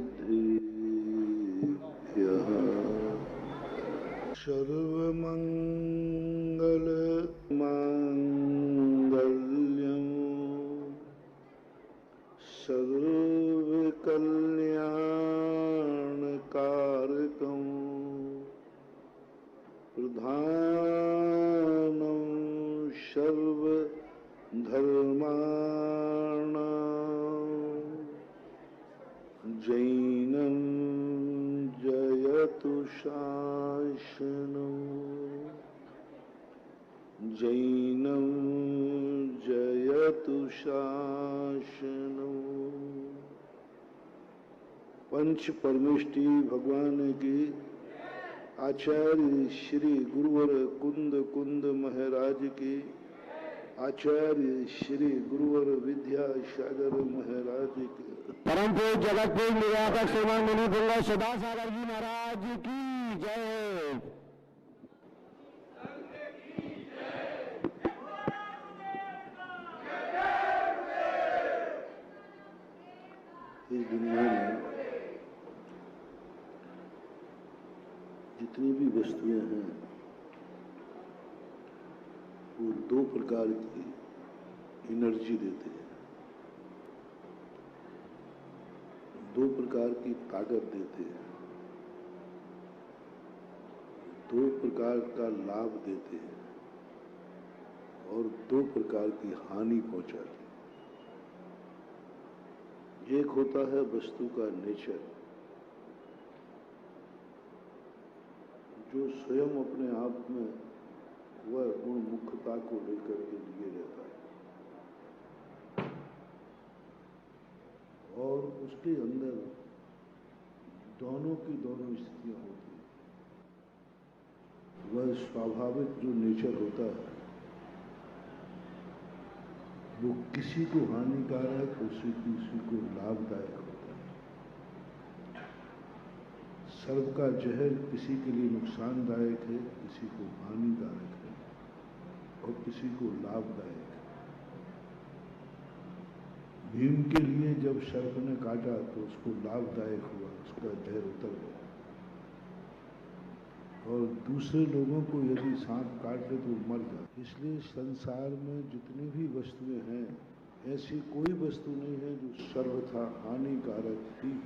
सिद्धिभ्यः सर्वमंगल मांगल्यं सर्वकल्याणकारकं प्रधानं सर्वधर्माणां जैनं जयतु शासनं जैनं जयतु शासनं। पंच परमेष्टि भगवान की आचार्य श्री गुरुवर कुंद कुंद महाराज की आचार्य श्री गुरुवर विद्यासागर महाराज की परम पूज्य जगतपुर निराकर सेवा मुनि भृंग सदा सागर जी महाराज की जय। इस दुनिया में जितनी भी वस्तुएं हैं वो दो प्रकार की एनर्जी देते हैं, दो प्रकार की ताकत देते हैं, दो प्रकार का लाभ देते हैं और दो प्रकार की हानि पहुंचाते हैं। एक होता है वस्तु का नेचर, जो स्वयं अपने आप में वह गुण मुख्यता को लेकर के लिए रहता है और उसके अंदर दोनों की दोनों स्थितियां होती हैं। वह स्वाभाविक जो नेचर होता है वो किसी को हानिकारक, किसी को लाभदायक होता है। सर्व का जहर किसी के लिए नुकसानदायक है, किसी को हानिकारक है और किसी को लाभदायक है। भीम के लिए जब सर्प ने काटा तो उसको लाभदायक हुआ, उसका जहर उतर गया, और दूसरे लोगों को यदि सांप काट ले तो मर जाए। इसलिए संसार में जितनी भी वस्तुएं हैं, ऐसी कोई वस्तु नहीं है जो सर्वथा हानिकारक ही हो,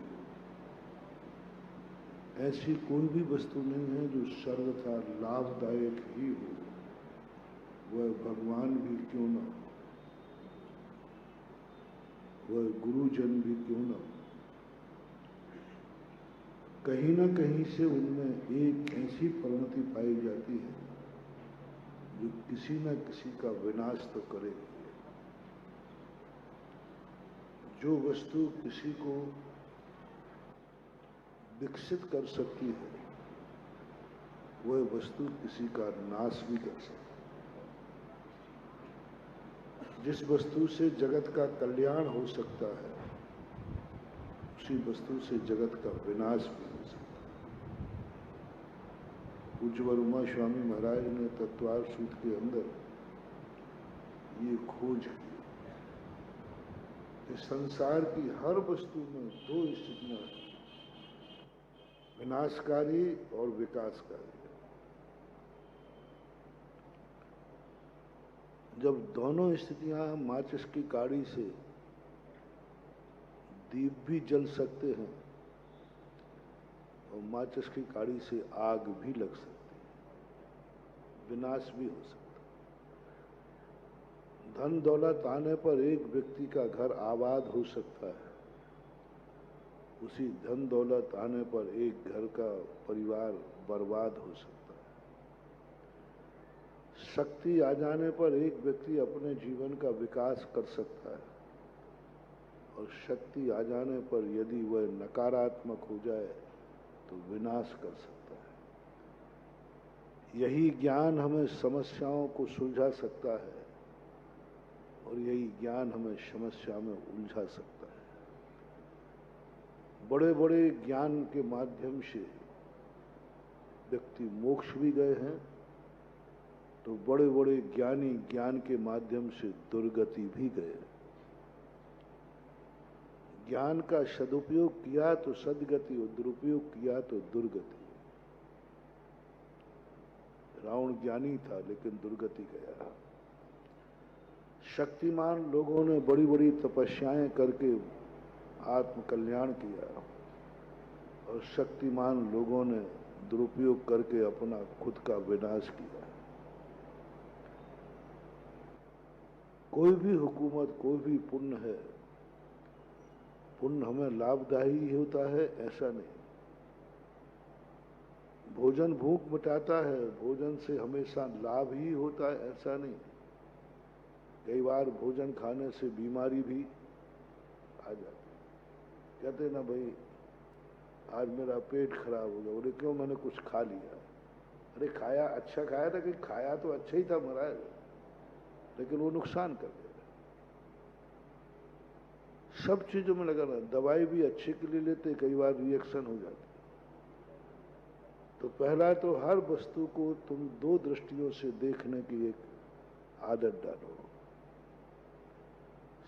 ऐसी कोई भी वस्तु नहीं है जो सर्वथा लाभदायक ही हो, वह भगवान भी क्यों न हो, वह गुरुजन भी क्यों न हो। कहीं न कहीं से उनमें एक ऐसी परिणति पाई जाती है जो किसी न किसी का विनाश तो करेगी। जो वस्तु किसी को विकसित कर सकती है, वह वस्तु किसी का नाश भी कर सकती है। जिस वस्तु से जगत का कल्याण हो सकता है, उसी वस्तु से जगत का विनाश भी हो सकता है। पूज्य उमा स्वामी महाराज ने तत्वार सूत्र के अंदर ये खोज की कि संसार की हर वस्तु में दो स्थितियां हैं, विनाशकारी और विकासकारी। जब दोनों स्थितियां माचिस की काड़ी से दीप भी जल सकते हैं और माचिस की काड़ी से आग भी लग सकती है, विनाश भी हो सकता है। धन दौलत आने पर एक व्यक्ति का घर आबाद हो सकता है, उसी धन दौलत आने पर एक घर का परिवार बर्बाद हो सकता है। शक्ति आ जाने पर एक व्यक्ति अपने जीवन का विकास कर सकता है और शक्ति आ जाने पर यदि वह नकारात्मक हो जाए तो विनाश कर सकता है। यही ज्ञान हमें समस्याओं को सुलझा सकता है और यही ज्ञान हमें समस्या में उलझा सकता है। बड़े बड़े ज्ञान के माध्यम से व्यक्ति मोक्ष भी गए हैं, तो बड़े बड़े ज्ञानी ज्ञान के माध्यम से दुर्गति भी गए। ज्ञान का सदुपयोग किया तो सदगति और दुरुपयोग किया तो दुर्गति। रावण ज्ञानी था लेकिन दुर्गति गया। शक्तिमान लोगों ने बड़ी बड़ी तपस्याएं करके आत्म कल्याण किया और शक्तिमान लोगों ने दुरुपयोग करके अपना खुद का विनाश किया। कोई भी हुकूमत, कोई भी पुण्य है, पुण्य हमें लाभदायी होता है ऐसा नहीं। भोजन भूख मिटाता है, भोजन से हमेशा लाभ ही होता है ऐसा नहीं। कई बार भोजन खाने से बीमारी भी आ जाती। कहते ना भाई आज मेरा पेट खराब हो गया, बोले क्यों? मैंने कुछ खा लिया। अरे खाया, अच्छा खाया था कि खाया तो अच्छा ही था महाराज, लेकिन वो नुकसान कर दे। सब चीजों में लगा रहा। दवाई भी अच्छे के लिए लेते, कई बार रिएक्शन हो जाते। तो पहला तो हर वस्तु को तुम दो दृष्टियों से देखने की एक आदत डालो।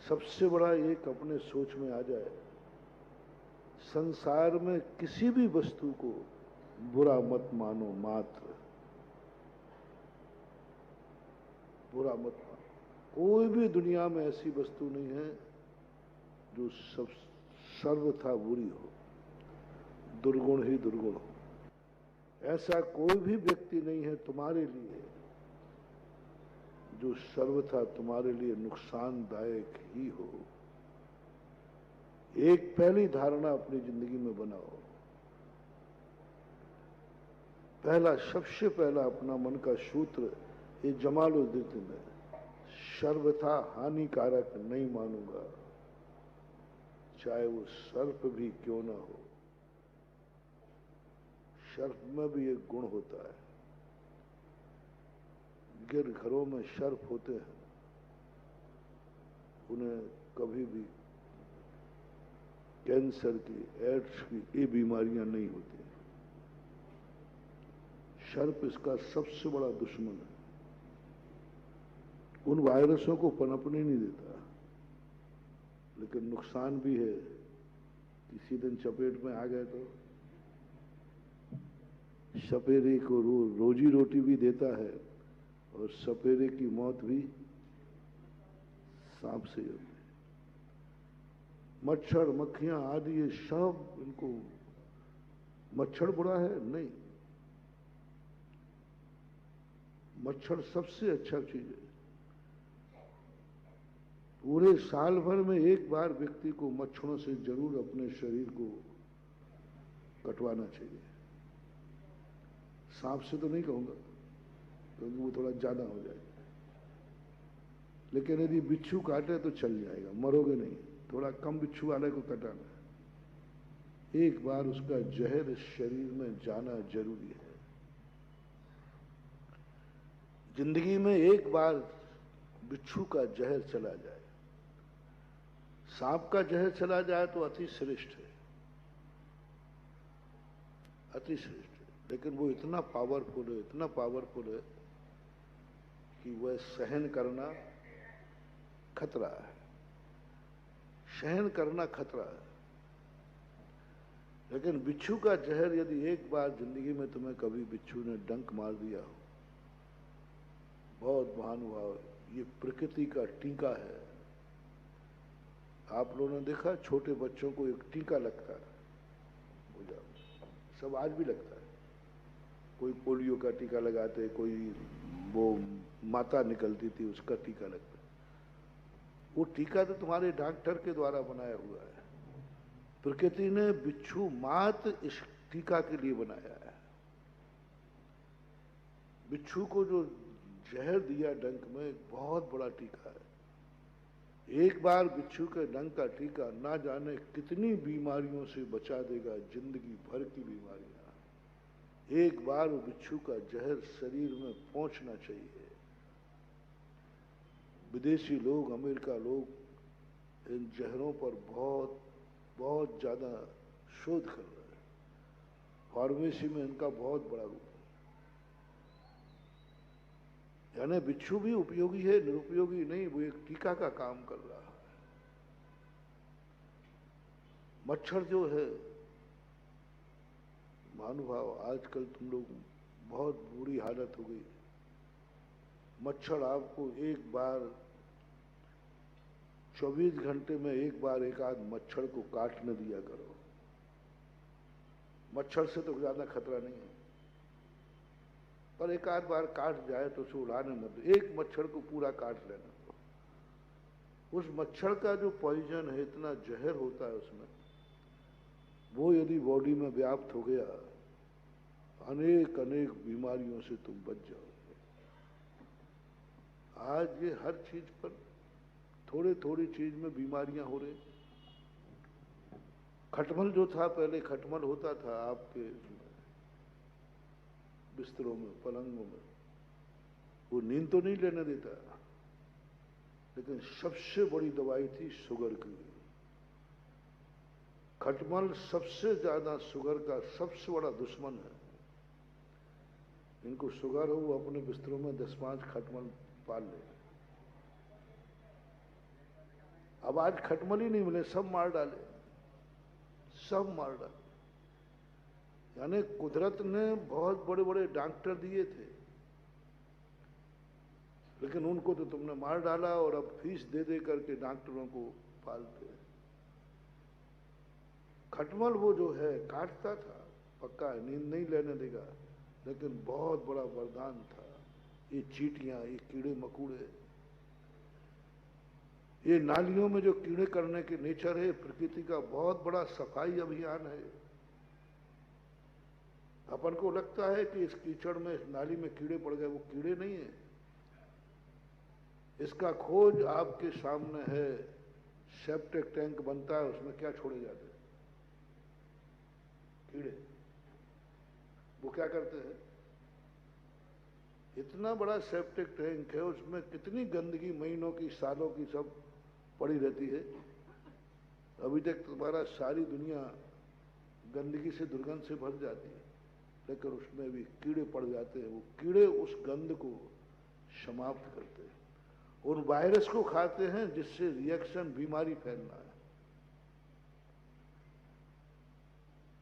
सबसे बड़ा एक अपने सोच में आ जाए, संसार में किसी भी वस्तु को बुरा मत मानो, मात्र बुरा मत मानो। कोई भी दुनिया में ऐसी वस्तु नहीं है जो सब सर्वथा बुरी हो, दुर्गुण ही दुर्गुण हो। ऐसा कोई भी व्यक्ति नहीं है तुम्हारे लिए जो सर्वथा तुम्हारे लिए नुकसानदायक ही हो। एक पहली धारणा अपनी जिंदगी में बनाओ। पहला, सबसे पहला अपना मन का सूत्र ये जमालुद्दीन है, सर्वथा हानिकारक नहीं मानूंगा, चाहे वो सर्प भी क्यों ना हो। सर्प में भी एक गुण होता है। गिर घरों में सर्प होते हैं, उन्हें कभी भी कैंसर की, एड्स की ये बीमारियां नहीं होती। सर्प इसका सबसे बड़ा दुश्मन है। उन वायरसों को पनपने नहीं देता, लेकिन नुकसान भी है। किसी दिन चपेट में आ गए तो सपेरे को रोजी रोटी भी देता है और सपेरे की मौत भी सांप से होती है। मच्छर, मक्खियां आदि ये सब, इनको मच्छर बुरा है नहीं, मच्छर सबसे अच्छा चीज है। पूरे साल भर में एक बार व्यक्ति को मच्छरों से जरूर अपने शरीर को कटवाना चाहिए। सांप से तो नहीं कहूंगा क्योंकि वो थोड़ा ज्यादा हो जाएगा, लेकिन यदि बिच्छू काटे तो चल जाएगा, मरोगे नहीं। थोड़ा कम बिच्छू वाले को कटाना है। एक बार उसका जहर शरीर में जाना जरूरी है। जिंदगी में एक बार बिच्छू का जहर चला जाए, सांप का जहर चला जाए तो अति श्रेष्ठ है, अति श्रेष्ठ है। लेकिन वो इतना पावरफुल है, इतना पावरफुल है कि वह सहन करना खतरा है, सहन करना खतरा है। लेकिन बिच्छू का जहर यदि एक बार जिंदगी में तुम्हें कभी बिच्छू ने डंक मार दिया हो, बहुत महानुभाव, ये प्रकृति का टीका है। आप लोगों ने देखा छोटे बच्चों को एक टीका लगता है, सब आज भी लगता है। कोई पोलियो का टीका लगाते, कोई वो माता निकलती थी उसका टीका लगता है। वो टीका तो तुम्हारे डॉक्टर के द्वारा बनाया हुआ है। प्रकृति ने बिच्छू मात्र इस टीका के लिए बनाया है। बिच्छू को जो जहर दिया डंक में, एक बहुत बड़ा टीका है। एक बार बिच्छू के डंक का टीका ना जाने कितनी बीमारियों से बचा देगा, जिंदगी भर की बीमारियां। एक बार वो बिच्छू का जहर शरीर में पहुंचना चाहिए। विदेशी लोग, अमेरिका लोग इन जहरों पर बहुत बहुत ज्यादा शोध कर रहे हैं। फार्मेसी में इनका बहुत बड़ा रूप है। यानी बिच्छू भी उपयोगी है, निरुपयोगी नहीं, वो एक टीका का काम कर रहा है। मच्छर जो है महानुभाव, आजकल तुम लोग बहुत बुरी हालत हो गई। मच्छर आपको एक बार 24 घंटे में एक बार एक आध मच्छर को काटने दिया करो। मच्छर से तो ज्यादा खतरा नहीं है, पर एक आध बार काट जाए तो उसे उड़ाने मत दो। एक मच्छर को पूरा काट लेना। उस मच्छर का जो पॉइजन है, इतना जहर होता है उसमें, वो यदि बॉडी में व्याप्त हो गया, अनेक अनेक बीमारियों से तुम बच जाओगे। आज ये हर चीज पर थोड़े थोड़ी चीज में बीमारियां हो रही। खटमल जो था, पहले खटमल होता था आपके बिस्तरों में, पलंगों में, वो नींद तो नहीं लेने देता, लेकिन सबसे बड़ी दवाई थी शुगर की। खटमल सबसे ज्यादा शुगर का सबसे बड़ा दुश्मन है। इनको शुगर हो, वो अपने बिस्तरों में 10-5 खटमल पाल ले। अब आज खटमल ही नहीं मिले, सब मार डाले, सब मार डाले। यानी कुदरत ने बहुत बड़े बड़े डॉक्टर दिए थे, लेकिन उनको तो तुमने मार डाला और अब फीस दे दे करके डॉक्टरों को पालते हैं। खटमल वो जो है काटता था, पक्का है, नींद नहीं लेने देगा, लेकिन बहुत बड़ा वरदान था। ये चींटियां, ये कीड़े मकोड़े, ये नालियों में जो कीड़े करने के नेचर है, प्रकृति का बहुत बड़ा सफाई अभियान है। अपन को लगता है कि इस कीचड़ में, इस नाली में कीड़े पड़ गए, वो कीड़े नहीं है। इसका खोज आपके सामने है। सेप्टिक टैंक बनता है, उसमें क्या छोड़े जाते हैं? कीड़े। वो क्या करते हैं? इतना बड़ा सेप्टिक टैंक है, उसमें कितनी गंदगी महीनों की, सालों की सब पड़ी रहती है। अभी तक तुम्हारा सारी दुनिया गंदगी से, दुर्गंध से भर जाती है, लेकिन उसमें भी कीड़े पड़ जाते हैं। वो कीड़े उस गंध को समाप्त करते हैं, उन वायरस को खाते हैं जिससे रिएक्शन, बीमारी फैलना है।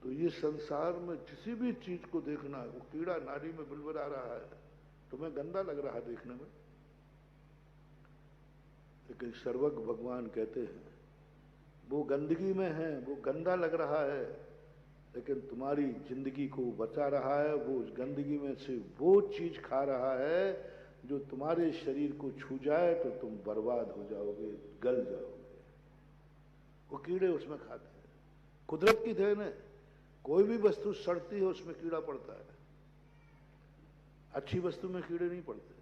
तो ये संसार में किसी भी चीज को देखना है, वो कीड़ा नाली में बिलबिला रहा है, तुम्हें गंदा लग रहा है देखने में, लेकिन सर्वज्ञ भगवान कहते हैं वो गंदगी में है, वो गंदा लग रहा है, लेकिन तुम्हारी जिंदगी को बचा रहा है। वो उस गंदगी में से वो चीज खा रहा है जो तुम्हारे शरीर को छू जाए तो तुम बर्बाद हो जाओगे, गल जाओगे। वो कीड़े उसमें खाते हैं। कुदरत की देन है, कोई भी वस्तु सड़ती है उसमें कीड़ा पड़ता है। अच्छी वस्तु में कीड़े नहीं पड़ते,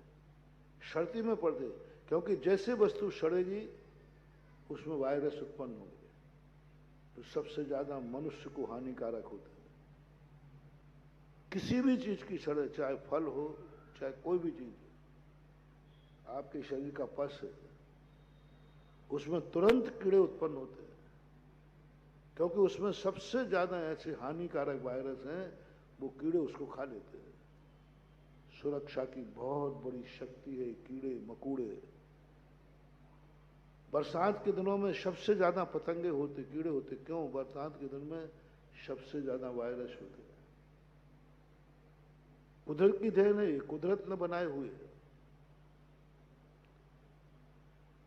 सड़ती में पड़ते, क्योंकि जैसे वस्तु सड़ेगी उसमें वायरस उत्पन्न होंगे, तो सबसे ज्यादा मनुष्य को हानिकारक होता है। किसी भी चीज की सड़े, चाहे फल हो, चाहे कोई भी चीज, आपके शरीर का पस है, उसमें तुरंत कीड़े उत्पन्न होते हैं, क्योंकि उसमें सबसे ज्यादा ऐसे हानिकारक वायरस हैं, वो कीड़े उसको खा लेते हैं। सुरक्षा की बहुत बड़ी शक्ति है कीड़े मकोड़े। बरसात के दिनों में सबसे ज्यादा पतंगे होते, कीड़े होते। क्यों? बरसात के दिन में सबसे ज्यादा वायरस होते हैं। कुदरत की देन है, कुदरत ने बनाए हुए हैं।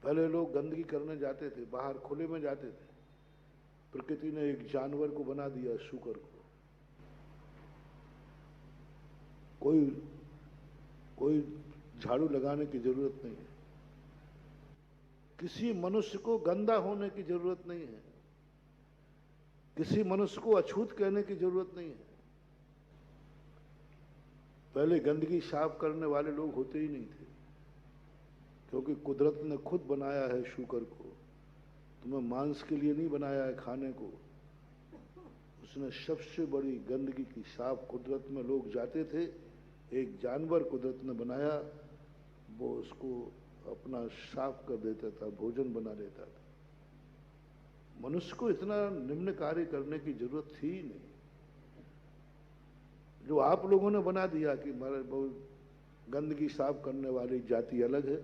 पहले लोग गंदगी करने जाते थे, बाहर खुले में जाते थे, प्रकृति ने एक जानवर को बना दिया, सूकर को। कोई झाड़ू लगाने की जरूरत नहीं है, किसी मनुष्य को गंदा होने की जरूरत नहीं है, किसी मनुष्य को अछूत कहने की जरूरत नहीं है। पहले गंदगी साफ करने वाले लोग होते ही नहीं थे, क्योंकि कुदरत ने खुद बनाया है शूकर को। तुम्हें मांस के लिए नहीं बनाया है, खाने को। उसने सबसे बड़ी गंदगी की साफ, कुदरत में लोग जाते थे, एक जानवर कुदरत ने बनाया, वो उसको अपना साफ कर देता था, भोजन बना लेता था। मनुष्य को इतना निम्न कार्य करने की जरूरत थी ही नहीं। जो आप लोगों ने बना दिया कि गंदगी साफ करने वाली जाति अलग है,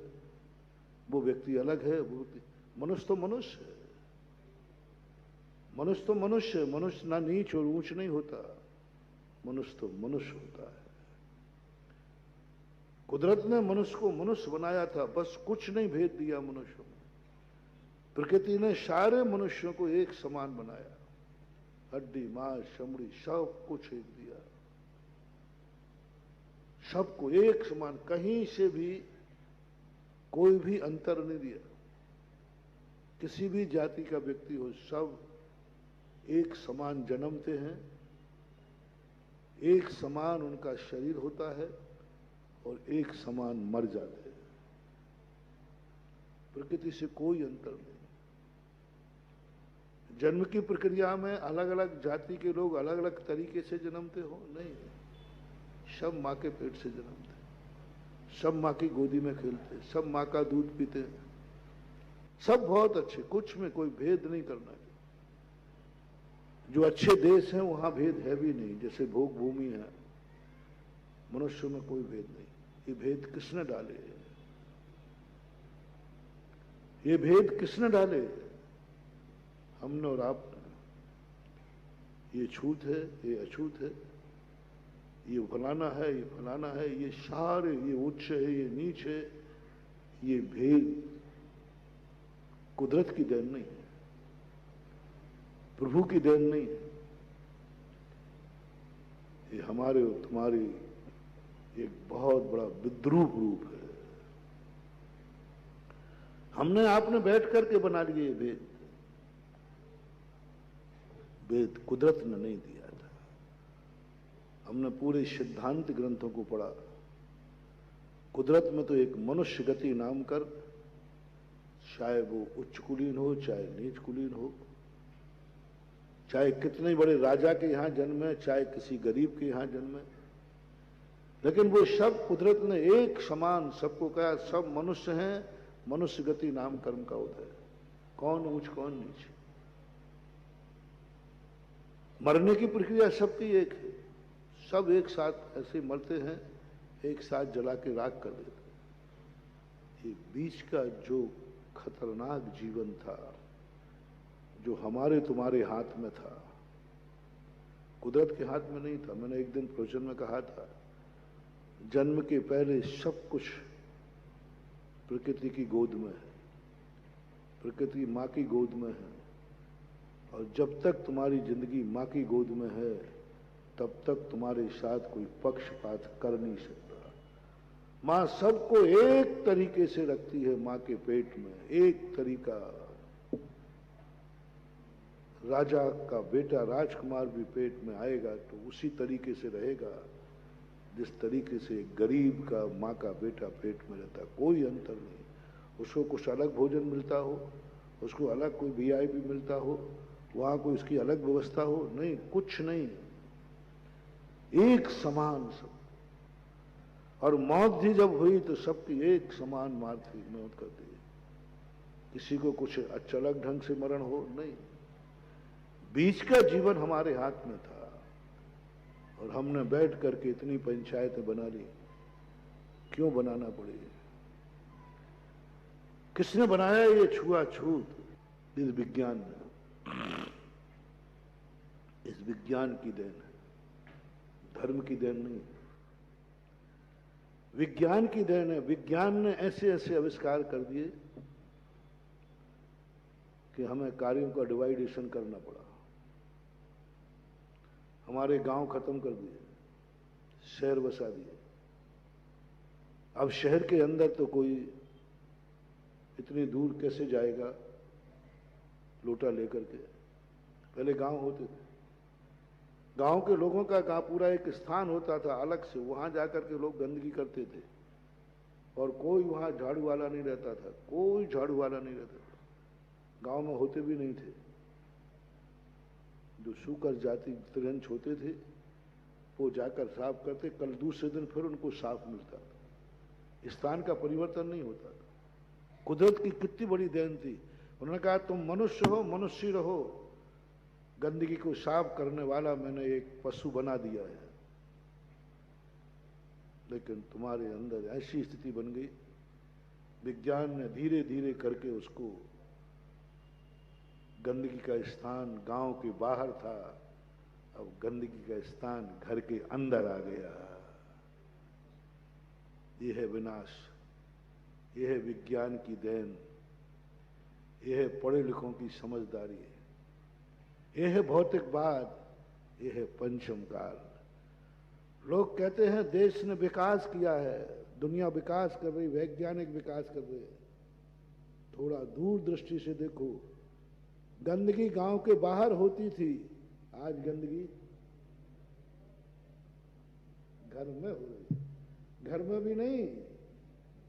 वो व्यक्ति अलग है, वो मनुष्य तो मनुष्य है। मनुष्य तो मनुष्य है, मनुष्य ना नीच और ऊंच नहीं होता, मनुष्य तो मनुष्य होता है। कुदरत ने मनुष्य को मनुष्य बनाया था, बस कुछ नहीं भेद दिया मनुष्य में। प्रकृति ने सारे मनुष्यों को एक समान बनाया, हड्डी मांस चमड़ी सब कुछ एक दिया, सबको एक समान, कहीं से भी कोई भी अंतर नहीं दिया। किसी भी जाति का व्यक्ति हो, सब एक समान जन्मते हैं, एक समान उनका शरीर होता है और एक समान मर जाते हैं। प्रकृति से कोई अंतर नहीं। जन्म की प्रक्रिया में अलग अलग जाति के लोग अलग अलग तरीके से जन्मते हो, नहीं, सब मां के पेट से जन्मते, सब मां की गोदी में खेलते, सब मां का दूध पीते, सब बहुत अच्छे, कुछ में कोई भेद नहीं करना है। जो अच्छे देश हैं वहां भेद है भी नहीं, जैसे भोग भूमि है, मनुष्य में कोई भेद नहीं। ये भेद किसने डाले? ये भेद किसने डाले? हमने और आपने। ये छूत है, ये अछूत है, ये फलाना है, ये फलाना है, ये सारे, ये उच्च है, ये नीच है, ये भेद कुदरत की देन नहीं है, प्रभु की देन नहीं है, ये हमारे और तुम्हारी एक बहुत बड़ा विद्रूप रूप है। हमने आपने बैठ करके बना लिए भेद, वेद कुदरत ने नहीं दिया था। हमने पूरे सिद्धांत ग्रंथों को पढ़ा। कुदरत में तो एक मनुष्य गति नाम कर, चाहे वो उच्च कुलीन हो चाहे नीच कुलीन हो, चाहे कितने बड़े राजा के यहां जन्मे, चाहे किसी गरीब के यहां जन्मे, लेकिन वो सब कुदरत ने एक समान सबको कहा, सब मनुष्य हैं, मनुष्य गति नाम कर्म का उदय, कौन ऊंच कौन नीच। मरने की प्रक्रिया सबकी एक है, सब एक साथ ऐसे मरते हैं, एक साथ जला के राख कर देते हैं। ये बीच का जो खतरनाक जीवन था, जो हमारे तुम्हारे हाथ में था, कुदरत के हाथ में नहीं था। मैंने एक दिन प्रवचन में कहा था, जन्म के पहले सब कुछ प्रकृति की गोद में है, प्रकृति मां की गोद में है, और जब तक तुम्हारी जिंदगी मां की गोद में है तब तक तुम्हारे साथ कोई पक्षपात कर नहीं सकता। मां सबको एक तरीके से रखती है, मां के पेट में एक तरीका। राजा का बेटा राजकुमार भी पेट में आएगा तो उसी तरीके से रहेगा जिस तरीके से गरीब का मां का बेटा पेट में रहता, कोई अंतर नहीं। उसको कुछ अलग भोजन मिलता हो, उसको अलग कोई वीआईपी मिलता हो, वहां कोई उसकी अलग व्यवस्था हो, नहीं, कुछ नहीं, एक समान सब। और मौत भी जब हुई तो सबकी एक समान मौत कर दी। किसी को कुछ अलग ढंग से मरण हो, नहीं, बीच का जीवन हमारे हाथ में था। और हमने बैठ करके इतनी पंचायतें बना ली, क्यों बनाना पड़ी? किसने बनाया ये छुआछूत? इस विज्ञान ने, इस विज्ञान की देन है, धर्म की देन नहीं, विज्ञान की देन है। विज्ञान ने ऐसे ऐसे आविष्कार कर दिए कि हमें कार्यों का डिवाइडेशन करना पड़ा। हमारे गांव खत्म कर दिए, शहर बसा दिए। अब शहर के अंदर तो कोई इतनी दूर कैसे जाएगा लोटा लेकर के? पहले गांव होते थे, गांव के लोगों का पूरा एक स्थान होता था अलग से, वहां जाकर के लोग गंदगी करते थे और कोई वहां झाड़ू वाला नहीं रहता था, कोई झाड़ू वाला नहीं रहता था, गांव में होते भी नहीं थे। जो सूकर जाति तिरंज होते थे वो जाकर साफ करते, कल दूसरे दिन फिर उनको साफ मिलता था। स्थान का परिवर्तन नहीं होता था। कुदरत की कितनी बड़ी देन थी। उन्होंने कहा तुम मनुष्य हो, मनुष्य रहो, गंदगी को साफ करने वाला मैंने एक पशु बना दिया है। लेकिन तुम्हारे अंदर ऐसी स्थिति बन गई, विज्ञान ने धीरे धीरे करके उसको गंदगी का स्थान गांव के बाहर था, अब गंदगी का स्थान घर के अंदर आ गया। यह है विनाश, यह है विज्ञान की देन, यह है पढ़े लिखों की समझदारी, यह है भौतिकवाद, यह है पंचम काल। लोग कहते हैं देश ने विकास किया है, दुनिया विकास कर रही, वैज्ञानिक विकास कर रही है। थोड़ा दूर दृष्टि से देखो, गंदगी गांव के बाहर होती थी, आज गंदगी घर में हो रही। घर में भी नहीं,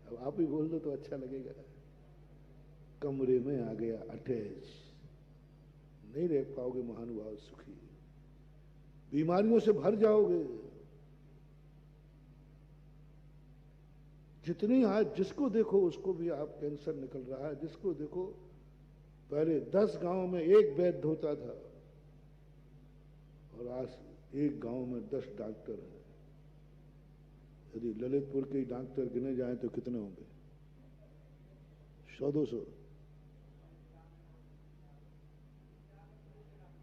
अब आप ही बोल दो तो अच्छा लगेगा, कमरे में आ गया अटैच। नहीं रह पाओगे महानुभाव सुखी, बीमारियों से भर जाओगे। जितनी आज जिसको देखो उसको भी आप कैंसर निकल रहा है, जिसको देखो। पहले 10 गांव में एक वैद्य होता था और आज एक गांव में 10 डॉक्टर हैं। यदि ललितपुर के डॉक्टर गिने जाएं तो कितने होंगे? 100-200।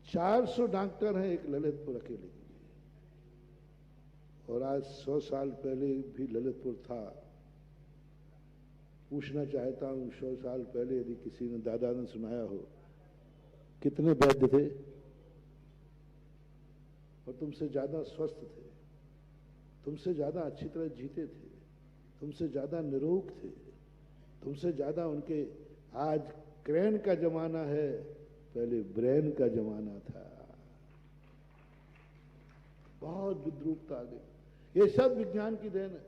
400 डॉक्टर हैं एक ललितपुर अकेले के लिए। और आज 100 साल पहले भी ललितपुर था। पूछना चाहता हूं, 100 साल पहले यदि किसी ने दादा ने सुनाया हो, कितने वैद्य थे और तुमसे ज्यादा स्वस्थ थे, तुमसे ज्यादा अच्छी तरह जीते थे, तुमसे ज्यादा निरोग थे, तुमसे ज्यादा उनके। आज क्रेन का जमाना है, पहले ब्रेन का जमाना था। बहुत विद्रूपता आ गई। ये सब विज्ञान की देन है।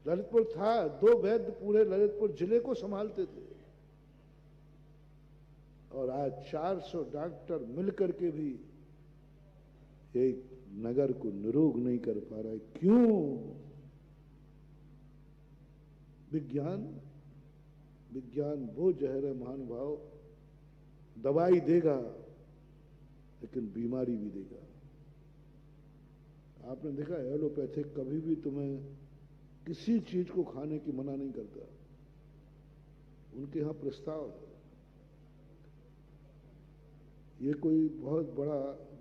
ललितपुर था, 2 वैद्य पूरे ललितपुर जिले को संभालते थे और आज 400 डॉक्टर मिलकर के भी एक नगर को निरोग नहीं कर पा रहा है। क्यों? विज्ञान। विज्ञान वो जहर है महानुभाव, दवाई देगा लेकिन बीमारी भी देगा। आपने देखा एलोपैथिक कभी भी तुम्हें किसी चीज को खाने की मना नहीं करता, उनके यहां प्रस्ताव है। ये कोई बहुत बड़ा,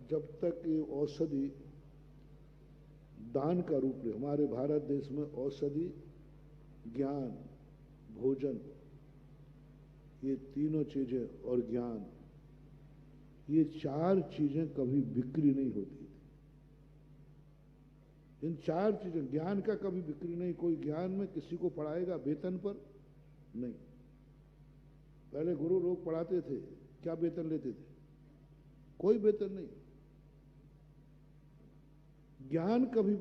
जब तक ये औषधि दान का रूप ले, हमारे भारत देश में औषधि, ज्ञान, भोजन, ये तीनों चीजें और ज्ञान, ये 4 चीजें कभी बिक्री नहीं होती। इन 4 चीजें, ज्ञान का कभी बिक्री नहीं। कोई ज्ञान में किसी को पढ़ाएगा वेतन पर? नहीं। पहले गुरु लोग पढ़ाते थे, क्या वेतन लेते थे? कोई वेतन नहीं। ज्ञान कभी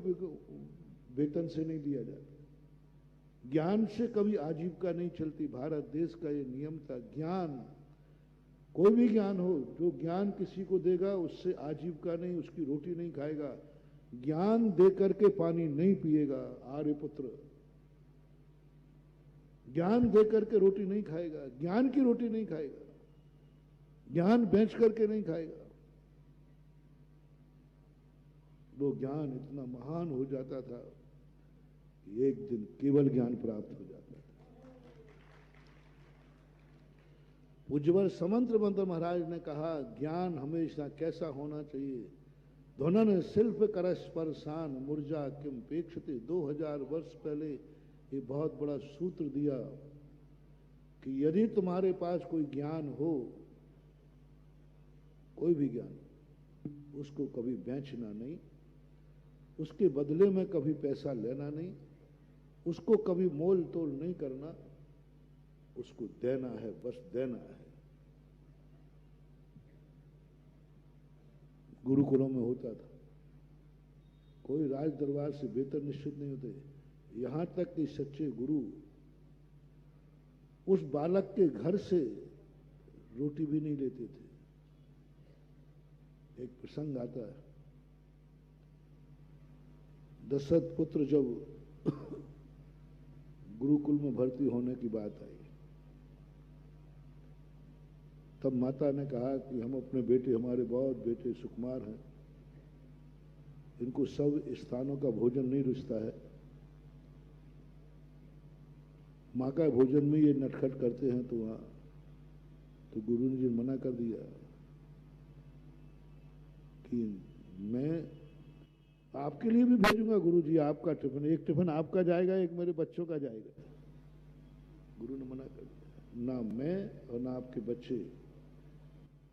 वेतन से नहीं दिया जाता। ज्ञान से कभी आजीविका नहीं चलती। भारत देश का ये नियम था, ज्ञान, कोई भी ज्ञान हो, जो ज्ञान किसी को देगा उससे आजीविका नहीं, उसकी रोटी नहीं खाएगा। ज्ञान देकर के पानी नहीं पिएगा आर्यपुत्र, ज्ञान देकर के रोटी नहीं खाएगा, ज्ञान की रोटी नहीं खाएगा, ज्ञान बेच करके नहीं खाएगा। वो ज्ञान इतना महान हो जाता था कि एक दिन केवल ज्ञान प्राप्त हो जाता था। पूज्यवर समंत मंत्र महाराज ने कहा, ज्ञान हमेशा कैसा होना चाहिए? ध्वनन शिल्प करस परसान मुर्जा किम पेक्षते। 2000 वर्ष पहले ये बहुत बड़ा सूत्र दिया कि यदि तुम्हारे पास कोई ज्ञान हो, कोई भी ज्ञान, उसको कभी बेचना नहीं, उसके बदले में कभी पैसा लेना नहीं, उसको कभी मोल तोल नहीं करना, उसको देना है, बस देना है। गुरुकुलों में होता था, कोई राज दरबार से वेतन निश्चित नहीं होते। यहां तक कि सच्चे गुरु उस बालक के घर से रोटी भी नहीं लेते थे। एक प्रसंग आता है, दशरथ पुत्र जब गुरुकुल में भर्ती होने की बात आई, तब माता ने कहा कि हम अपने बेटे, हमारे बहुत बेटे सुकुमार हैं, इनको सब स्थानों का भोजन नहीं रुचता है, माँ का भोजन में ये नटखट करते हैं, तो वहाँ तो गुरु जी ने मना कर दिया कि मैं आपके लिए भी भेजूंगा गुरु जी, आपका टिफिन, एक टिफिन आपका जाएगा, एक मेरे बच्चों का जाएगा। गुरु ने मना कर दिया, ना मैं और ना आपके बच्चे,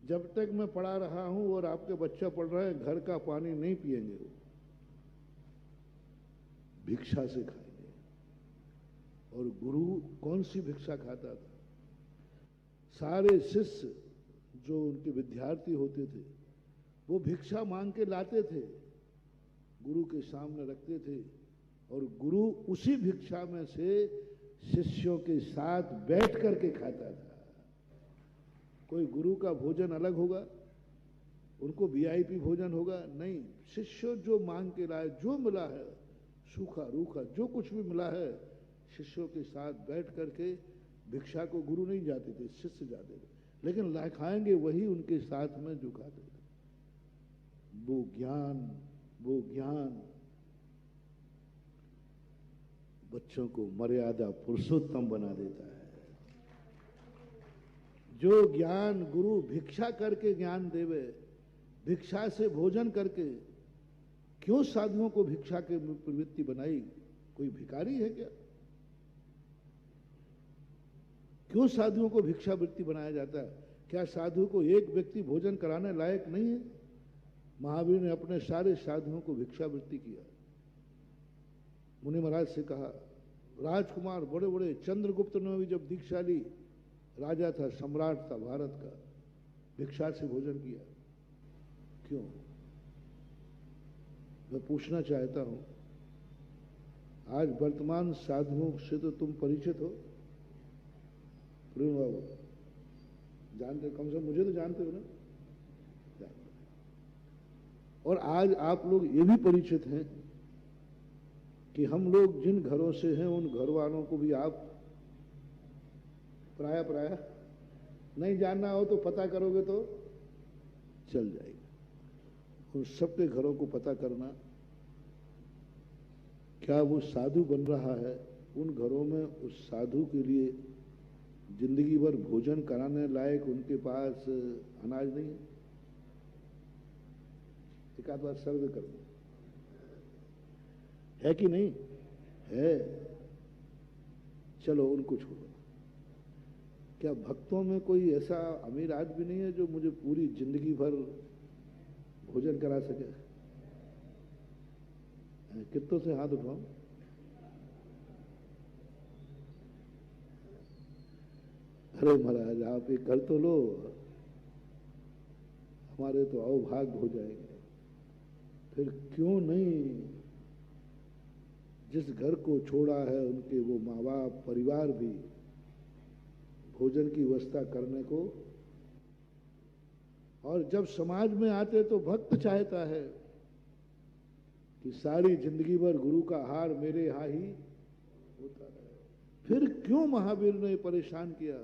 जब तक मैं पढ़ा रहा हूं और आपके बच्चा पढ़ रहा है, घर का पानी नहीं पिएंगे, वो भिक्षा से खाएंगे। और गुरु कौन सी भिक्षा खाता था? सारे शिष्य जो उनके विद्यार्थी होते थे वो भिक्षा मांग के लाते थे, गुरु के सामने रखते थे, और गुरु उसी भिक्षा में से शिष्यों के साथ बैठ करके खाता था। कोई गुरु का भोजन अलग होगा, उनको वीआईपी भोजन होगा? नहीं, शिष्य जो मांग के लाए, जो मिला है, सूखा रूखा जो कुछ भी मिला है, शिष्यों के साथ बैठ करके, भिक्षा को गुरु नहीं जाते थे, शिष्य जाते थे, लेकिन ला खाएंगे वही उनके साथ में जो खाते थे। वो ज्ञान बच्चों को मर्यादा पुरुषोत्तम बना देता है। जो ज्ञान गुरु भिक्षा करके ज्ञान देवे, भिक्षा से भोजन करके, क्यों साधुओं को भिक्षा के प्रवृत्ति बनाई? कोई भिखारी है क्या? क्यों साधुओं को भिक्षा वृत्ति बनाया जाता है? क्या साधु को एक व्यक्ति भोजन कराने लायक नहीं है? महावीर ने अपने सारे साधुओं को भिक्षा वृत्ति किया। मुनि महाराज से कहा, राजकुमार बड़े बड़े, चंद्रगुप्त ने भी जब दीक्षाली राजा था, सम्राट था भारत का, भिक्षा से भोजन किया। क्यों? मैं पूछना चाहता हूं, आज वर्तमान साधुओं से तो तुम परिचित हो प्रेम बाबू, जानते, कम से कम मुझे तो जानते हो ना? और आज आप लोग ये भी परिचित हैं कि हम लोग जिन घरों से हैं उन घर वालों को भी आप प्राय नहीं जानना हो तो पता करोगे तो चल जाएगा। उन सबके घरों को पता करना, क्या वो साधु बन रहा है, उन घरों में उस साधु के लिए जिंदगी भर भोजन कराने लायक उनके पास अनाज नहीं है? एक आध बार सर्वे कर दो, है कि नहीं है? चलो उनको छोड़ो। क्या भक्तों में कोई ऐसा अमीर आदमी नहीं है जो मुझे पूरी जिंदगी भर भोजन करा सके? कितनों से हाथ उठाओ? अरे महाराज आप ये कर तो लो, हमारे तो अवभाग्य हो जाएंगे। फिर क्यों नहीं? जिस घर को छोड़ा है उनके वो माँ बाप परिवार भी भोजन की व्यवस्था करने को, और जब समाज में आते तो भक्त चाहता है कि सारी जिंदगी भर गुरु का आहार मेरे यहाँ ही होता है। फिर क्यों महावीर ने परेशान किया?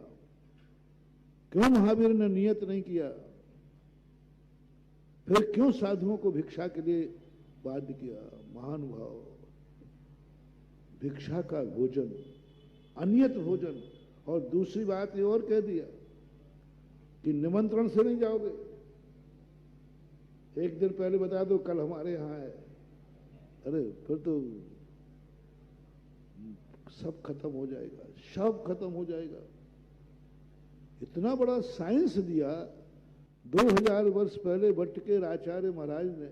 क्यों महावीर ने नियत नहीं किया? फिर क्यों साधुओं को भिक्षा के लिए बाध्य किया? महानुभाव, भिक्षा का भोजन, अनियत भोजन। और दूसरी बात ये और कह दिया कि निमंत्रण से नहीं जाओगे, एक दिन पहले बता दो कल हमारे यहां है। अरे फिर तो सब खत्म हो जाएगा, सब खत्म हो जाएगा। इतना बड़ा साइंस दिया 2000 वर्ष पहले भट्टकेर आचार्य महाराज ने,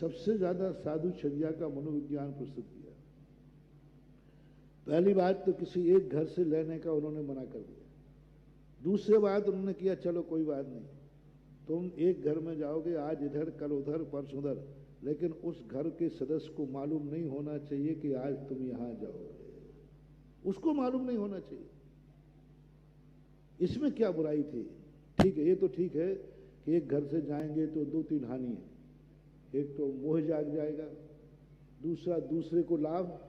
सबसे ज्यादा साधुचर्या का मनोविज्ञान प्रस्तुत किया। पहली बात तो किसी एक घर से लेने का उन्होंने मना कर दिया। दूसरी बात उन्होंने किया, चलो कोई बात नहीं, तुम एक घर में जाओगे, आज इधर कल उधर परसों उधर, लेकिन उस घर के सदस्य को मालूम नहीं होना चाहिए कि आज तुम यहां जाओगे, उसको मालूम नहीं होना चाहिए। इसमें क्या बुराई थी? ठीक है, ये तो ठीक है कि एक घर से जाएंगे तो 2-3 हानि है। एक तो मोह जाग जाएगा, दूसरा दूसरे को लाभ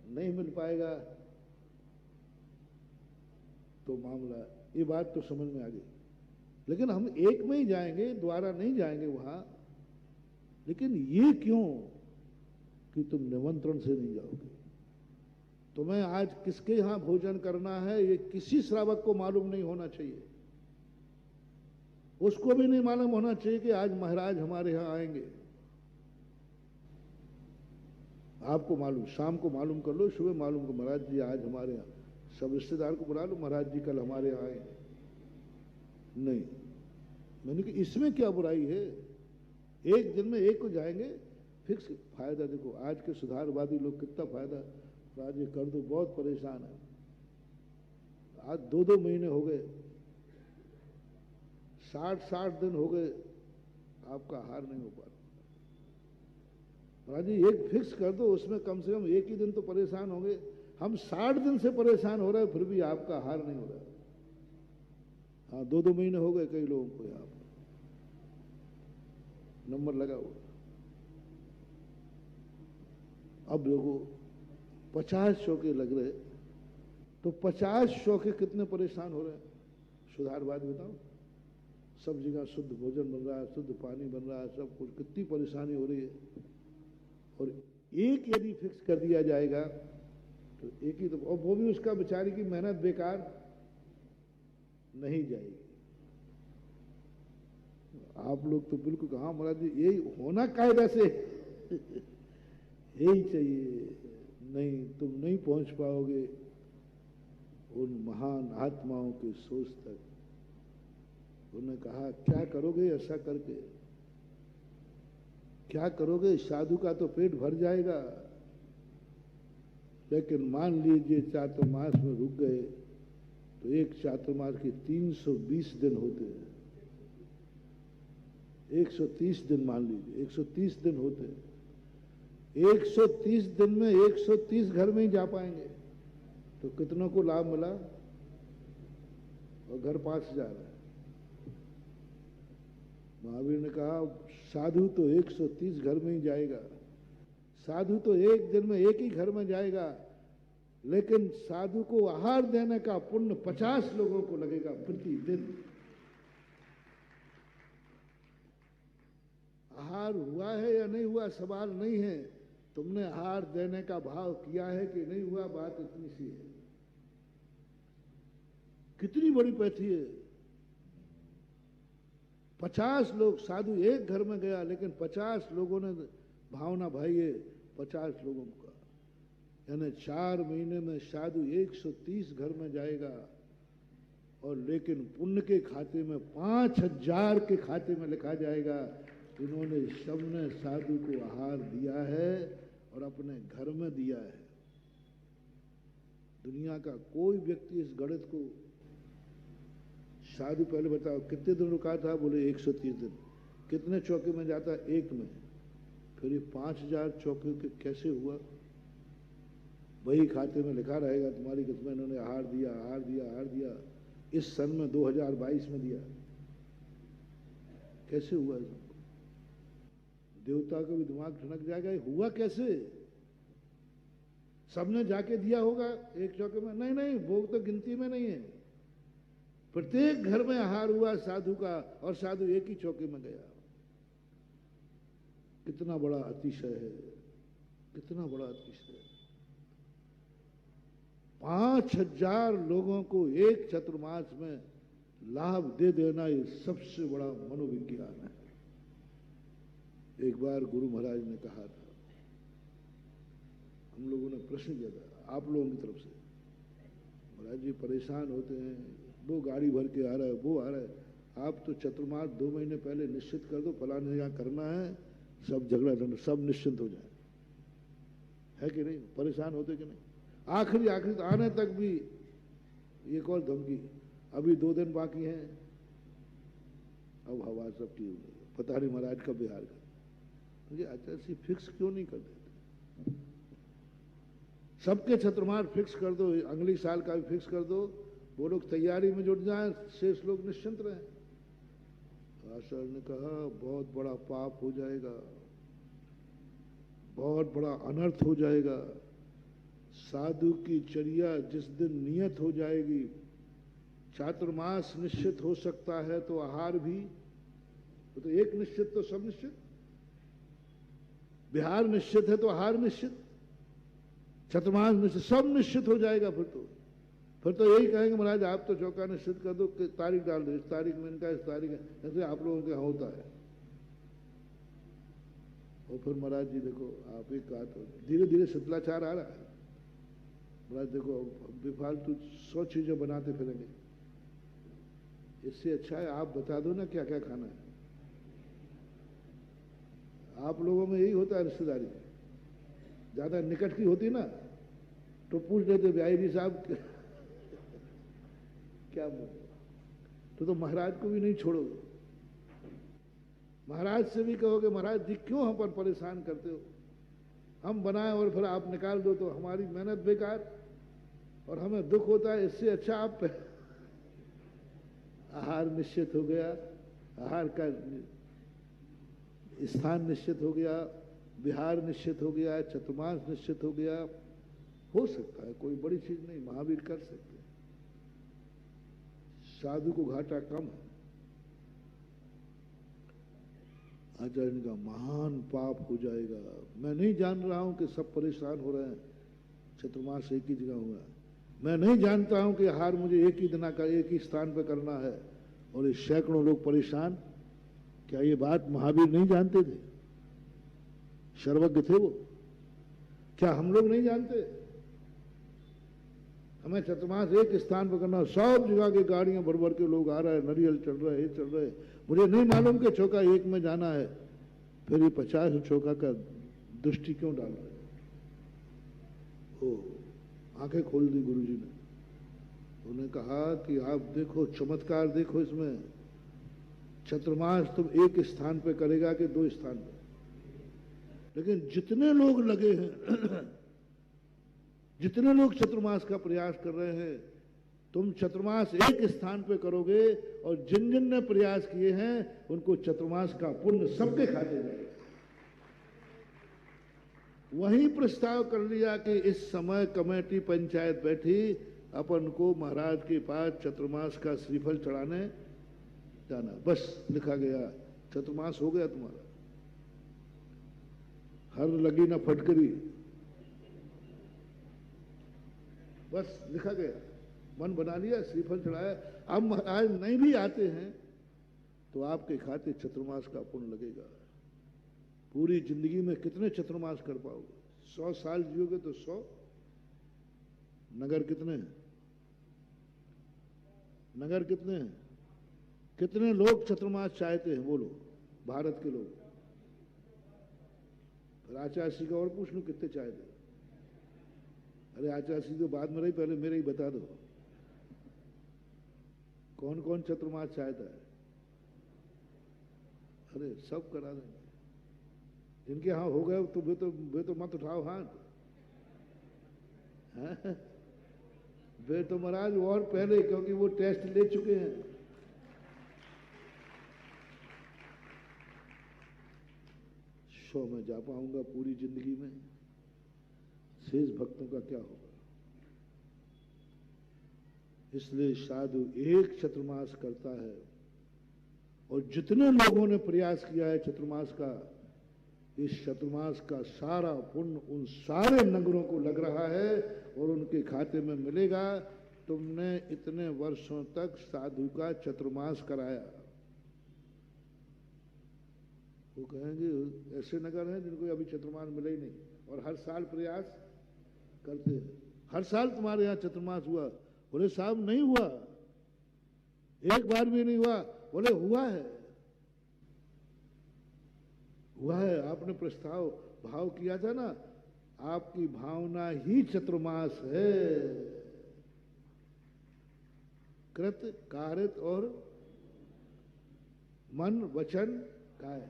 नहीं मिल पाएगा, तो मामला, ये बात तो समझ में आ गई। लेकिन हम एक में ही जाएंगे, दोबारा नहीं जाएंगे वहां। लेकिन ये क्यों कि तुम निमंत्रण से नहीं जाओगे? तुम्हें आज किसके यहां भोजन करना है ये किसी श्रावक को मालूम नहीं होना चाहिए। उसको भी नहीं मालूम होना चाहिए कि आज महाराज हमारे यहां आएंगे। आपको मालूम, शाम को मालूम कर लो, सुबह मालूम कर, महाराज जी आज हमारे यहाँ, सब रिश्तेदार को बुला लो, महाराज जी कल हमारे यहाँ आएंगे। नहीं, मैंने कहा इसमें क्या बुराई है, एक दिन में एक को जाएंगे, फिक्स फायदा। देखो आज के सुधारवादी लोग कितना फायदा, आज ये कर दो, बहुत परेशान है। आज 2-2 महीने हो गए, 60-60 दिन हो गए, आपका हार नहीं हो पा रहा। महाराज जी एक फिक्स कर दो, उसमें कम से कम एक ही दिन तो परेशान होंगे। हम 60 दिन से परेशान हो रहे हैं, फिर भी आपका हार नहीं हो रहा। हाँ 2-2 महीने हो गए कई लोगों को, यहाँ नंबर लगा हुआ। अब लोगों 50 शौके लग रहे, तो 50 शौके कितने परेशान हो रहे हैं। सुधारवाद बताओ, सब जगह शुद्ध भोजन बन रहा है, शुद्ध पानी बन रहा है, सब कुछ, कितनी परेशानी हो रही है। और एक यदि फिक्स कर दिया जाएगा तो एक ही, तो और वो भी उसका बेचारे की मेहनत बेकार नहीं जाएगी। आप लोग तो बिल्कुल कहा महाराज जी यही होना कायदा से यही चाहिए, नहीं तुम नहीं पहुंच पाओगे उन महान आत्माओं की सोच तक। उन्होंने कहा क्या करोगे ऐसा करके, क्या करोगे, साधु का तो पेट भर जाएगा, लेकिन मान लीजिए चातुर्मास में रुक गए तो एक चातुर्मास के 320 दिन होते हैं, 130 दिन मान लीजिए, 130 दिन होते हैं। 130 दिन में 130 घर में ही जा पाएंगे तो कितनों को लाभ मिला, और घर पास जा रहा है। महावीर ने कहा साधु तो 130 घर में ही जाएगा, साधु तो एक दिन में एक ही घर में जाएगा, लेकिन साधु को आहार देने का पुण्य 50 लोगों को लगेगा प्रतिदिन। आहार हुआ है या नहीं हुआ सवाल नहीं है, तुमने आहार देने का भाव किया है कि नहीं हुआ, बात इतनी सी है। कितनी बड़ी पैठी है। 50 लोग, साधु एक घर में गया लेकिन 50 लोगों ने भावना भाई है, 50 लोगों का, यानी 4 महीने में साधु 130 घर में जाएगा, और लेकिन पुण्य के खाते में 5000 के खाते में लिखा जाएगा इन्होंने सबने साधु को आहार दिया है और अपने घर में दिया है। दुनिया का कोई व्यक्ति इस गणित को, साधु पहले बताओ कितने दिन रुका था, बोले 130 दिन, कितने चौके में जाता, एक में, फिर ये 5000 चौके के कैसे हुआ, वही खाते में लिखा रहेगा तुम्हारी किस्मत, इन्होंने आहार दिया, आहार दिया, आहार दिया, इस सन में 2022 में दिया, कैसे हुआ। देवता को भी दिमाग ठनक जाएगा, हुआ कैसे, सबने जाके दिया होगा एक चौके में, नहीं नहीं वो तो गिनती में नहीं है, प्रत्येक घर में आहार हुआ साधु का, और साधु एक ही चौके में गया। कितना बड़ा अतिशय है, कितना बड़ा अतिशय है। 5000 लोगों को एक चतुर्मास में लाभ दे देना, ये सबसे बड़ा मनोविज्ञान है। एक बार गुरु महाराज ने कहा था, हम लोगों ने प्रश्न किया था आप लोगों की तरफ से, महाराज जी परेशान होते हैं, वो गाड़ी भर के आ रहा है, वो आ रहा है, आप तो चतुर्मास 2 महीने पहले निश्चित कर दो, फलाने यहाँ करना है, सब झगड़ा झगड़ा सब निश्चिंत हो जाए, है कि नहीं, परेशान होते कि नहीं। आखिरी तो आने तक भी एक और धमकी, अभी 2 दिन बाकी हैं, अब हवा सब की हो गई, पता नहीं महाराज का बिहार का, मुझे अच्छा सी फिक्स क्यों नहीं कर देते, सबके चतुर्मास फिक्स कर दो, अगले साल का भी फिक्स कर दो, वो लोग तैयारी में जुट जाएं, शेष लोग निश्चिंत रहें। सर ने कहा बहुत बड़ा पाप हो जाएगा, बहुत बड़ा अनर्थ हो जाएगा। साधु की चर्या जिस दिन नियत हो जाएगी, चातुर्मास निश्चित हो सकता है तो आहार भी, तो एक निश्चित तो सब निश्चित, बिहार निश्चित है तो आहार निश्चित, चतुर्मास निश्चित, सब निश्चित हो जाएगा। फिर तो यही कहेंगे महाराज आप तो चौका निश्चित कर दो, तारीख डाल दो, इस तारीख में इनका, इस तारीख है, ऐसे आप लोगों के यहाँ होता है। और फिर महाराज जी देखो आप एक कहा तो धीरे धीरे शिथिलाचार आ रहा है। महाराज देखो बेफालतू 100 चीजें बनाते फिरेंगे, इससे अच्छा है आप बता दो ना क्या क्या खाना है। आप लोगों में यही होता है, रिश्तेदारी ज्यादा निकट की होती ना तो पूछ लेते भाई जी साहब क्या बोल, तो महाराज को भी नहीं छोड़ोगे, महाराज से भी कहोगे महाराज जी क्यों हम पर परेशान करते हो, हम बनाए और फिर आप निकाल दो तो हमारी मेहनत बेकार और हमें दुख होता है। इससे अच्छा आप आहार निश्चित हो गया, आहार का स्थान निश्चित हो गया, विहार निश्चित हो गया, चतुर्मास निश्चित हो गया, हो सकता है, कोई बड़ी चीज नहीं, महावीर कर सकते हैं। साधु को घाटा कम है। आचार्य का महान पाप हो जाएगा। मैं नहीं जान रहा हूं कि सब परेशान हो रहे हैं, चतुर्मास एक ही जगह हुआ है। मैं नहीं जानता हूं कि आहार मुझे एक ही दिन का एक ही स्थान पर करना है और ये सैकड़ों लोग परेशान। क्या ये बात महावीर नहीं जानते थे? सर्वज्ञ थे वो, क्या हम लोग नहीं जानते? हमें चतुर्मास एक स्थान पर करना, सब जगह की गाड़ियां भर भर के लोग आ रहे हैं, नारियल चल रहे हैं, चल रहे हैं। मुझे नहीं मालूम कि चौका एक में जाना है, फिर ये 50 चौका का दृष्टि क्यों डाल रहे? ओ आंखें खोल दी गुरुजी ने। उन्होंने कहा कि आप देखो चमत्कार, देखो इसमें चतुर्मास तुम एक स्थान पे करेगा कि 2 स्थान पे, लेकिन जितने लोग लगे हैं जितने लोग चतुर्मास का प्रयास कर रहे हैं, तुम चतुर्मास एक स्थान पे करोगे और जिन जिन ने प्रयास किए हैं उनको चतुर्मास का पुण्य सबके खाते जाएगा। वही प्रस्ताव कर लिया कि इस समय कमेटी पंचायत बैठी, अपन को महाराज के पास चतुर्मास का श्रीफल चढ़ाने जाना। बस लिखा गया, चतुर्मास हो गया तुम्हारा। हर लगी ना फटकरी, बस लिखा गया, मन बना लिया, श्रीफल चढ़ाया। अब महाराज नहीं भी आते हैं तो आपके खाते चतुर्मास का पुण्य लगेगा। पूरी जिंदगी में कितने चतुर्मास कर पाओगे? 100 साल जियोगे तो 100 नगर कितने हैं? नगर कितने हैं? कितने लोग चतुर्मास चाहते हैं बोलो, भारत के लोग? फिर आचार्य का और पूछ लो कितने चाहते हैं? अरे आचार्य तो बाद में रही, पहले मेरे ही बता दो कौन कौन चतुर्मास चाहता है? अरे सब करा देंगे, जिनके यहां हो गए तो वे तो मत उठाओ हाथ। वे तो महाराज और पहले, क्योंकि वो टेस्ट ले चुके हैं। 100 में जा पाऊंगा पूरी जिंदगी में, शेष भक्तों का क्या होगा? इसलिए साधु एक चतुर्मास करता है और जितने लोगों ने प्रयास किया है चतुर्मास का, इस चतुर्मास का सारा पुण्य उन सारे नगरों को लग रहा है और उनके खाते में मिलेगा। तुमने इतने वर्षों तक साधु का चतुर्मास कराया। वो कहेंगे ऐसे नगर हैं जिनको अभी चतुर्मास मिला ही नहीं और हर साल प्रयास करते हैं। हर साल तुम्हारे यहाँ चतुर्मास हुआ? बोले साहब नहीं हुआ, एक बार भी नहीं हुआ। बोले हुआ है, हुआ है। आपने प्रस्ताव भाव किया था ना, आपकी भावना ही चतुर्मास है। कृत कारित और मन वचन काय।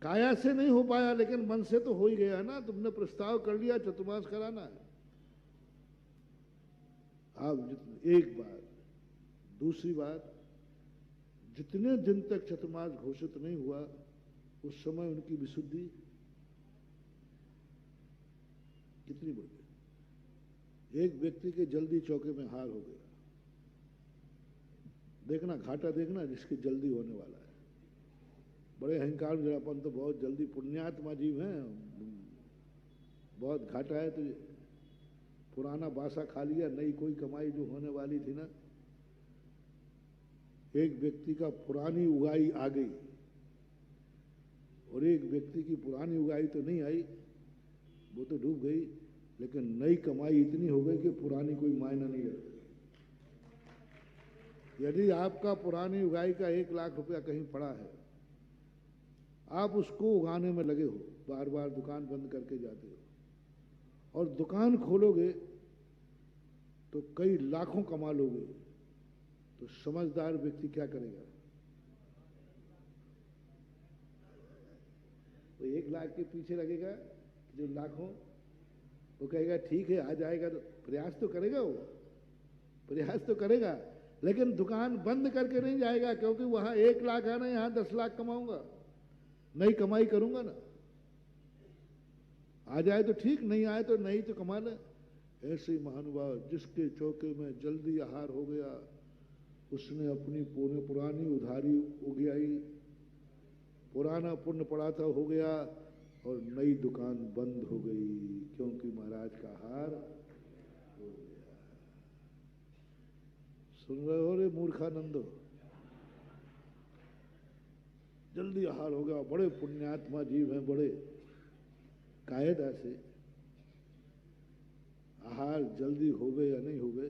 काया से नहीं हो पाया लेकिन मन से तो हो ही गया ना। तुमने प्रस्ताव कर लिया चतुर्मास कराना है। आप एक बात, दूसरी बात, जितने दिन तक चतुर्मास घोषित नहीं हुआ उस समय उनकी विशुद्धि कितनी बढ़ गई। एक व्यक्ति के जल्दी चौके में हार हो गया। देखना घाटा, देखना जिसकी जल्दी होने वाला है। बड़े अहंकार जड़ापन तो बहुत जल्दी, पुण्यात्मा जीव हैं, बहुत घाटा है तुझे। पुराना बासा खा लिया, नई कोई कमाई जो होने वाली थी ना, एक व्यक्ति का पुरानी उगाई आ गई और एक व्यक्ति की पुरानी उगाई तो नहीं आई, वो तो डूब गई, लेकिन नई कमाई इतनी हो गई कि पुरानी कोई मायना नहीं रखती। यदि आपका पुरानी उगाई का 1 लाख रुपया कहीं पड़ा है, आप उसको उगाने में लगे हो, बार बार दुकान बंद करके जाते हो और दुकान खोलोगे तो कई लाखों कमा लोगे, तो समझदार व्यक्ति क्या करेगा? वो 1 लाख के पीछे लगेगा जो लाखों, वो कहेगा ठीक है आ जाएगा, तो प्रयास तो करेगा, वो प्रयास तो करेगा, लेकिन दुकान बंद करके नहीं जाएगा, क्योंकि वहां 1 लाख है ना, यहां 10 लाख कमाऊंगा, नई कमाई करूंगा ना। आ जाए तो ठीक, नहीं आए तो नहीं तो कमा ले। ऐसे ही महानुभाव, जिसके चौके में जल्दी आहार हो गया, उसने अपनी पुरानी उधारी उगियाई, पुराना पुण्य पड़ा था हो गया और नई दुकान बंद हो गई, क्योंकि महाराज का आहार हो गया। सुन रहे हो रे मूर्खानंदो? जल्दी आहार हो गया, बड़े पुण्यात्मा जीव हैं, बड़े कायदा से आहार जल्दी हो गए या नहीं हो गए,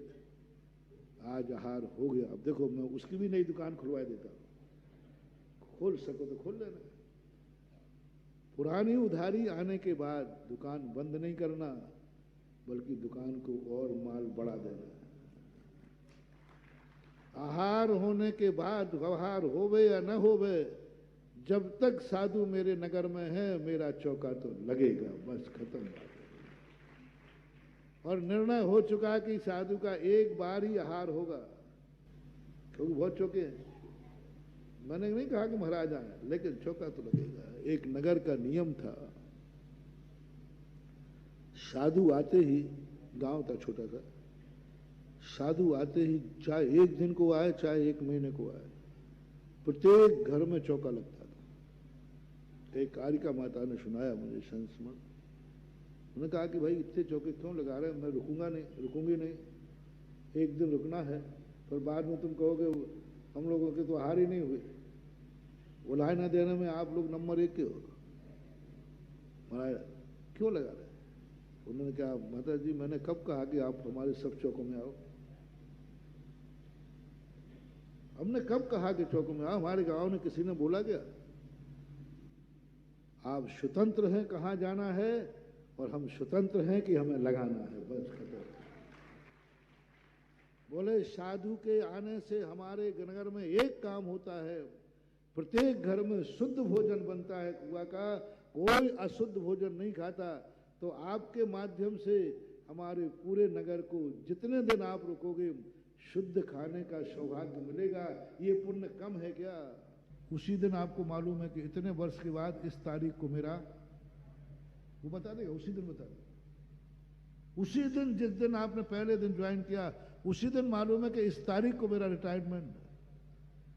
आज आहार हो गया। अब देखो, मैं उसकी भी नई दुकान खुलवा देता हूं, खोल सको तो खोल लेना। पुरानी उधारी आने के बाद दुकान बंद नहीं करना, बल्कि दुकान को और माल बढ़ा देना। आहार होने के बाद व्यवहार होवे या न होवे, जब तक साधु मेरे नगर में है, मेरा चौका तो लगेगा, बस खत्म। और निर्णय हो चुका कि साधु का एक बार ही आहार होगा, क्योंकि बहुत चौके हैं। मैंने नहीं कहा कि महाराज आए, लेकिन चौका तो लगेगा। एक नगर का नियम था, साधु आते ही, गांव था छोटा सा, साधु आते ही चाहे 1 दिन को आए चाहे 1 महीने को आए, प्रत्येक घर में चौका लगता था। एक कारिका माता ने सुनाया मुझे संस्मरण, उन्होंने कहा कि भाई इतने चौके क्यों लगा रहे हैं, मैं रुकूंगी नहीं, 1 दिन रुकना है, पर बाद में तुम कहोगे हम लोगों के तो आहार ही नहीं हुए, वो लाइना देने में आप लोग नंबर 1 के हो, महाराज क्यों लगा रहे? उन्होंने कहा माता जी, मैंने कब कहा कि आप हमारे सब चौकों में आओ? हमने कब कहा कि चौकों में आओ? हमारे गांव ने किसी ने बोला क्या? आप स्वतंत्र हैं कहाँ जाना है, और हम स्वतंत्र हैं कि हमें लगाना है, बस खत्म। बोले साधु के आने से हमारे नगर में एक काम होता है, प्रत्येक घर में शुद्ध भोजन बनता है कुआ का, कोई अशुद्ध भोजन नहीं खाता। तो आपके माध्यम से हमारे पूरे नगर को जितने दिन आप रुकोगे, शुद्ध खाने का सौभाग्य मिलेगा। ये पुण्य कम है क्या? उसी दिन आपको मालूम है कि इतने वर्ष के बाद इस तारीख को मेरा, वो बता देगा, उसी दिन बता देगा। उसी दिन, जिस दिन आपने पहले दिन ज्वाइन किया, उसी दिन मालूम है कि इस तारीख को मेरा रिटायरमेंट,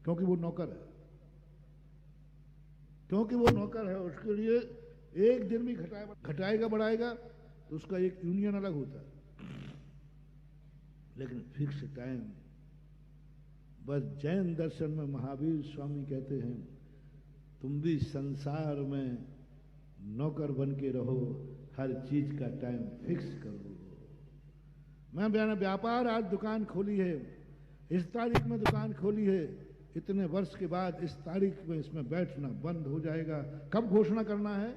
क्योंकि वो नौकर है, क्योंकि वो नौकर है। उसके लिए 1 दिन भी घटाएगा बढ़ाएगा तो उसका एक यूनियन अलग होता है, लेकिन फिक्स टाइम। बस जैन दर्शन में महावीर स्वामी कहते हैं, तुम भी संसार में नौकर बन के रहो, हर चीज का टाइम फिक्स करो। मैंने व्यापार आज दुकान खोली है, इस तारीख में दुकान खोली है, इतने वर्ष के बाद इस तारीख में इसमें बैठना बंद हो जाएगा। कब घोषणा करना है?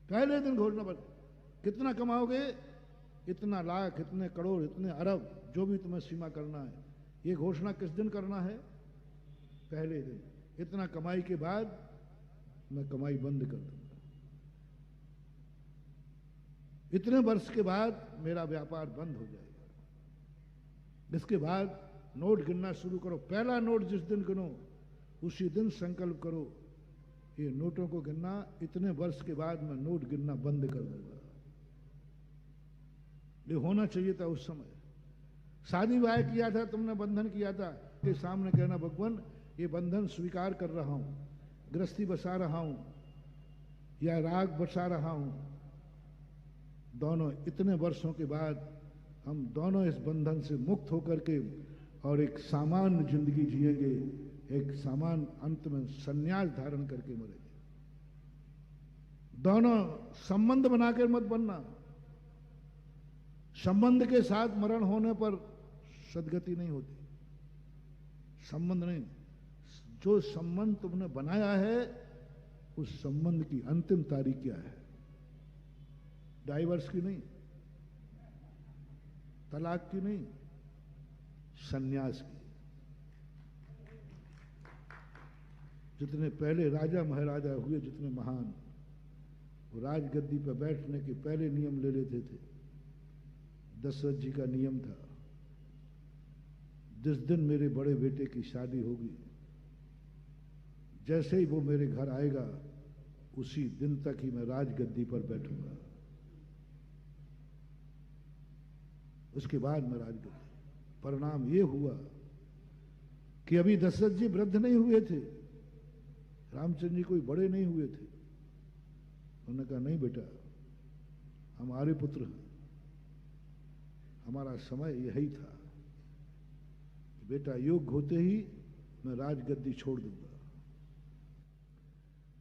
पहले दिन घोषणा बंद। कितना कमाओगे? इतना लाख, इतने करोड़, इतने अरब, जो भी तुम्हें सीमा करना है, ये घोषणा किस दिन करना है? पहले दिन। इतना कमाई के बाद मैं कमाई बंद कर दूंगा, इतने वर्ष के बाद मेरा व्यापार बंद हो जाएगा। इसके बाद नोट गिनना शुरू करो। पहला नोट जिस दिन गिनो, उसी दिन संकल्प करो, ये नोटों को गिनना, इतने वर्ष के बाद मैं नोट गिनना बंद कर दूंगा। ये होना चाहिए था उस समय। शादी ब्याह किया था तुमने, बंधन किया था, के सामने कहना भगवान ये बंधन स्वीकार कर रहा हूं, गृहस्थी बसा रहा हूं या राग बसा रहा हूं, दोनों इतने वर्षों के बाद हम दोनों इस बंधन से मुक्त होकर के और एक सामान्य जिंदगी जिएंगे, एक सामान्य अंत में संन्यास धारण करके मरेंगे। दोनों संबंध बनाकर मत बनना। संबंध के साथ मरण होने पर सदगति नहीं होती। संबंध नहीं, जो संबंध तुमने बनाया है उस संबंध की अंतिम तारीख क्या है? डाइवर्स की नहीं, तलाक की नहीं, संन्यास की। जितने पहले राजा महाराजा हुए, जितने महान, वो राजगद्दी पर बैठने के पहले नियम ले लेते थे। दशरथ जी का नियम था, जिस दिन मेरे बड़े बेटे की शादी होगी, जैसे ही वो मेरे घर आएगा उसी दिन तक ही मैं राजगद्दी पर बैठूंगा, उसके बाद मैं राजगद्दी। परिणाम ये हुआ कि अभी दशरथ जी वृद्ध नहीं हुए थे, रामचंद्र जी कोई बड़े नहीं हुए थे। उन्होंने कहा नहीं बेटा, हमारे पुत्र हैं, हमारा समय यही था कि बेटा योग्य होते ही मैं राजगद्दी छोड़ दूंगा।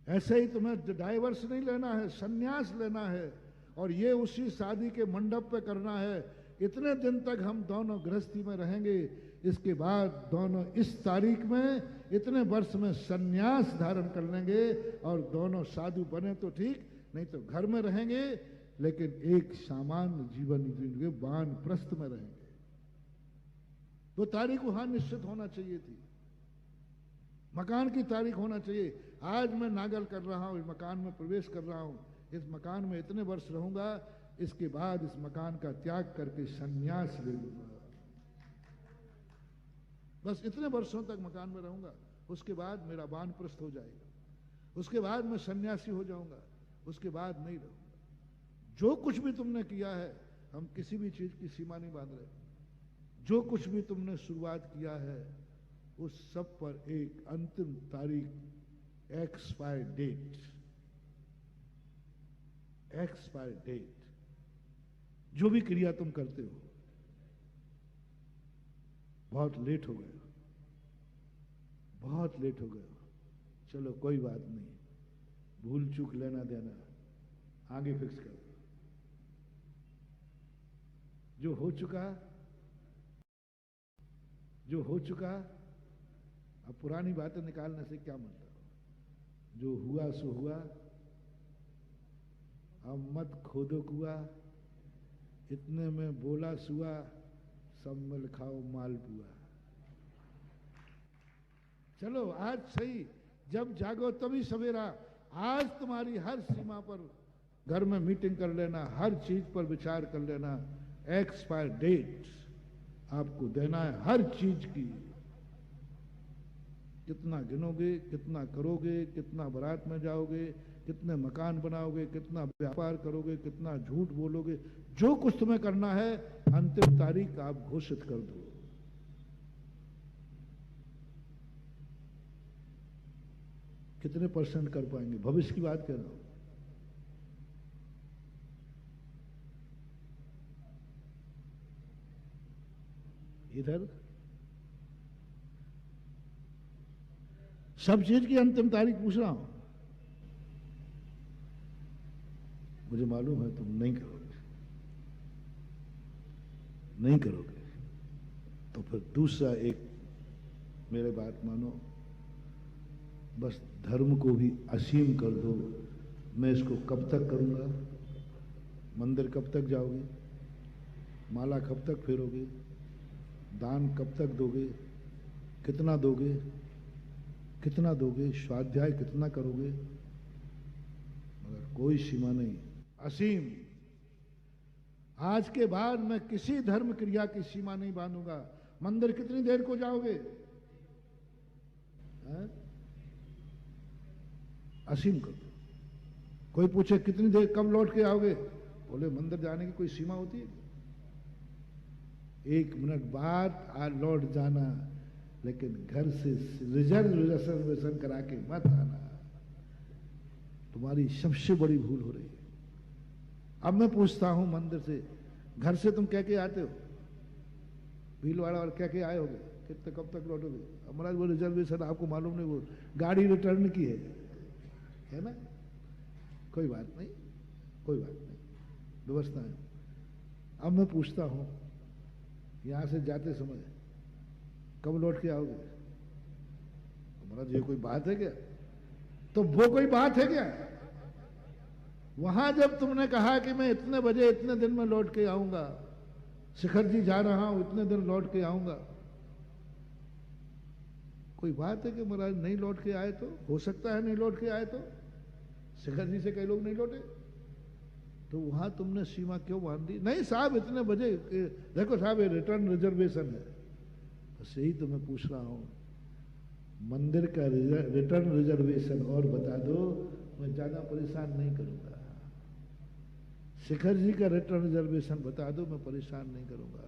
ऐसे ही तुम्हें डाइवर्स नहीं लेना है, संन्यास लेना है, और ये उसी शादी के मंडप पे करना है। इतने दिन तक हम दोनों गृहस्थी में रहेंगे, इसके बाद दोनों इस तारीख में, इतने वर्ष में संन्यास धारण कर लेंगे और दोनों साधु बने तो ठीक, नहीं तो घर में रहेंगे, लेकिन एक सामान्य जीवन जिएंगे, वानप्रस्थ में रहेंगे। वो तारीख वहां निश्चित होना चाहिए थी, मकान की तारीख होना चाहिए। आज मैं नागल कर रहा हूं, इस मकान में प्रवेश कर रहा हूं, इस मकान में इतने वर्ष रहूंगा, इसके बाद इस मकान का त्याग करके संन्यास ले लूंगा। बस इतने वर्षों तक मकान में रहूंगा, उसके बाद मेरा वानप्रस्थ हो जाएगा, उसके बाद मैं सन्यासी हो जाऊंगा, उसके बाद नहीं रहूंगा। जो कुछ भी तुमने किया है, हम किसी भी चीज की सीमा नहीं बांध रहे, जो कुछ भी तुमने शुरुआत किया है उस सब पर एक अंतिम तारीख, एक्सपायर डेट, एक्सपायर डेट। जो भी क्रिया तुम करते हो, बहुत लेट हो गए, बहुत लेट हो गए, चलो कोई बात नहीं, भूल चूक लेना देना आगे फिक्स कर। जो हो चुका, जो हो चुका, अब पुरानी बातें निकालने से क्या मतलब? जो हुआ सो हुआ, अब मत खोदो कुआ, इतने में बोला सुआ, सब मिल खाओ मालपुआ। चलो आज सही, जब जागो तभी सवेरा। आज तुम्हारी हर सीमा पर घर में मीटिंग कर लेना, हर चीज पर विचार कर लेना। एक्सपायर डेट आपको देना है हर चीज की। कितना गिनोगे, कितना करोगे, कितना बारात में जाओगे, कितने मकान बनाओगे, कितना व्यापार करोगे, कितना झूठ बोलोगे, जो कुछ तुम्हें करना है अंतिम तारीख आप घोषित कर दो। कितने परसेंट कर पाएंगे? भविष्य की बात कर रहा हूं। इधर सब चीज की अंतिम तारीख पूछ रहा हूं। मुझे मालूम है तुम नहीं करोगे, नहीं करोगे, तो फिर दूसरा एक मेरे बात मानो, बस धर्म को भी असीम कर दो। मैं इसको कब तक करूंगा? मंदिर कब तक जाओगे? माला कब तक फेरोगे? दान कब तक दोगे? कितना दोगे? कितना दोगे? स्वाध्याय कितना करोगे? मगर कोई सीमा नहीं, असीम। आज के बाद मैं किसी धर्म क्रिया की सीमा नहीं बांधूंगा। मंदिर कितनी देर को जाओगे? असीम कर दो। कोई पूछे कितनी देर, कब लौट के आओगे? बोले मंदिर जाने की कोई सीमा होती है? 1 मिनट बाद आ लौट जाना, लेकिन घर से रिजर्वेशन करा के मत आना। तुम्हारी सबसे बड़ी भूल हो रही है। अब मैं पूछता हूं मंदिर से, घर से तुम कह के आते हो भीलवाड़ा और कह के आए होगे, कितने कब तक लौटोगे? अब महाराज वो रिजर्वेशन आपको मालूम नहीं, वो गाड़ी रिटर्न की है ना? कोई बात नहीं, कोई बात नहीं, व्यवस्था है। अब मैं पूछता हूं, यहां से जाते समय कब लौट के आओगे? महाराज ये कोई बात है क्या? तो वो कोई बात है क्या? वहां जब तुमने कहा कि मैं इतने बजे इतने दिन में लौट के आऊंगा, शिखर जी जा रहा हूं, इतने दिन लौट के आऊंगा, कोई बात है कि महाराज नहीं लौट के आए? तो हो सकता है नहीं लौट के आए, तो शिखर जी से कई लोग नहीं लौटे, तो वहां तुमने सीमा क्यों बांध दी? नहीं साहब इतने बजे, देखो साहब ये रिटर्न रिजर्वेशन है। बस यही तो मैं पूछ रहा हूं, मंदिर का रिटर्न रिजर्वेशन और बता दो, मैं ज्यादा परेशान नहीं करूंगा। शिखर जी का रिटर्न रिजर्वेशन बता दो, मैं परेशान नहीं करूंगा।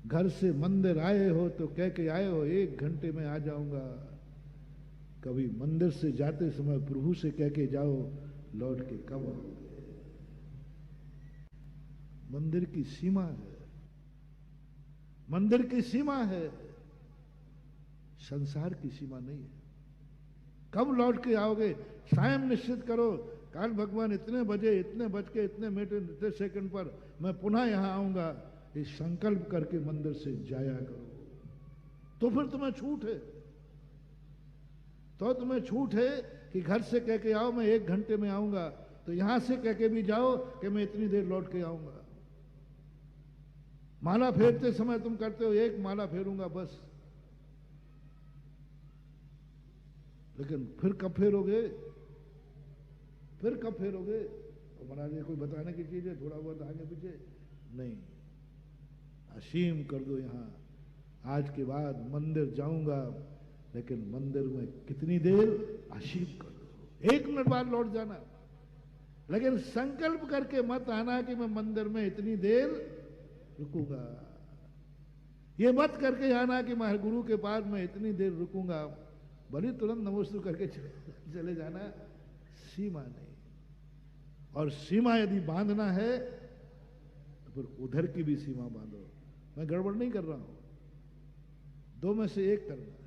घर से मंदिर आए हो तो कह के आए हो 1 घंटे में आ जाऊंगा। कभी मंदिर से जाते समय प्रभु से कह के जाओ लौट के कब आओगे? मंदिर की सीमा है, मंदिर की सीमा है, संसार की सीमा नहीं है। कब लौट के आओगे? टाइम निश्चित करो, काल भगवान इतने बजे इतने बज के इतने मिनट इतने सेकंड पर मैं पुनः यहां आऊंगा, ये संकल्प करके मंदिर से जाया करो। तो फिर तुम्हें छूट है, तो तुम्हें छूट है कि घर से कह के आओ मैं 1 घंटे में आऊंगा, तो यहां से कह के भी जाओ कि मैं इतनी देर लौट के आऊंगा। माला फेरते समय तुम करते हो 1 माला फेरूंगा बस, लेकिन फिर कब फेरोगे? फिर कब फेरोगे? तो महाराज ये कोई बताने की चीज है? थोड़ा बहुत आगे पीछे नहीं, असीम कर दो। यहां आज के बाद मंदिर जाऊंगा, लेकिन मंदिर में कितनी देर? असीम कर दो। 1 मिनट बाद लौट जाना, लेकिन संकल्प करके मत आना कि मैं मंदिर में इतनी देर रुकूंगा। ये मत करके आना कि मैं गुरु के पास मैं इतनी देर रुकूंगा, भले तुरंत नमोस्तु करके चले जाना। सीमा नहीं, और सीमा यदि बांधना है तो फिर उधर की भी सीमा बांधो। मैं गड़बड़ नहीं कर रहा हूं, 2 में से 1 करना है।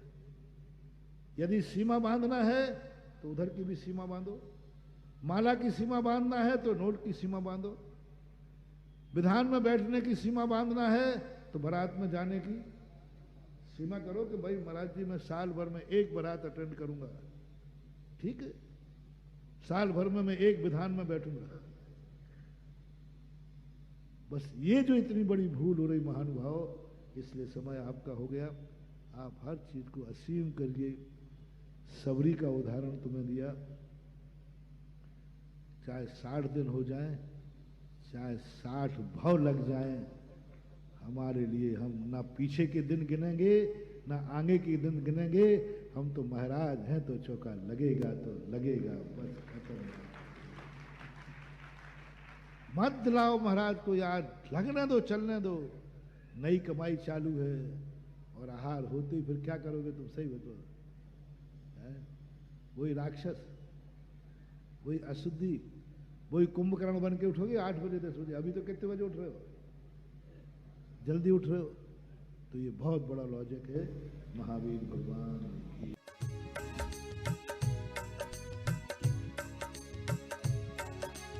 यदि सीमा बांधना है तो उधर की भी सीमा बांधो, माला की सीमा बांधना है तो नोट की सीमा बांधो, विधान में बैठने की सीमा बांधना है तो बारात में जाने की सीमा करो कि भाई महाराज जी मैं साल भर में 1 बारात अटेंड करूंगा, ठीक है, साल भर में मैं 1 विधान में बैठूंगा। बस ये जो इतनी बड़ी भूल हो रही महानुभाव, इसलिए समय आपका हो गया। आप हर चीज को असीम करिए। सबरी का उदाहरण तुम्हें दिया, चाहे 60 दिन हो जाएं, चाहे 60 भव लग जाएं, हमारे लिए हम ना पीछे के दिन गिनेंगे ना आगे के दिन गिनेंगे। हम तो महाराज हैं, तो चौका लगेगा तो लगेगा, बस खत्म। मत दिलाओ महाराज को याद, लगने दो, चलने दो। नई कमाई चालू है और आहार होते ही फिर क्या करोगे तुम? सही बताओ, वही राक्षस, वही अशुद्धि, वही कुंभकर्ण बन के उठोगे 8 बजे 10 बजे। अभी तो कितने बजे उठ रहे हो? जल्दी उठ रहे हो। तो ये बहुत बड़ा लॉजिक है महावीर भगवान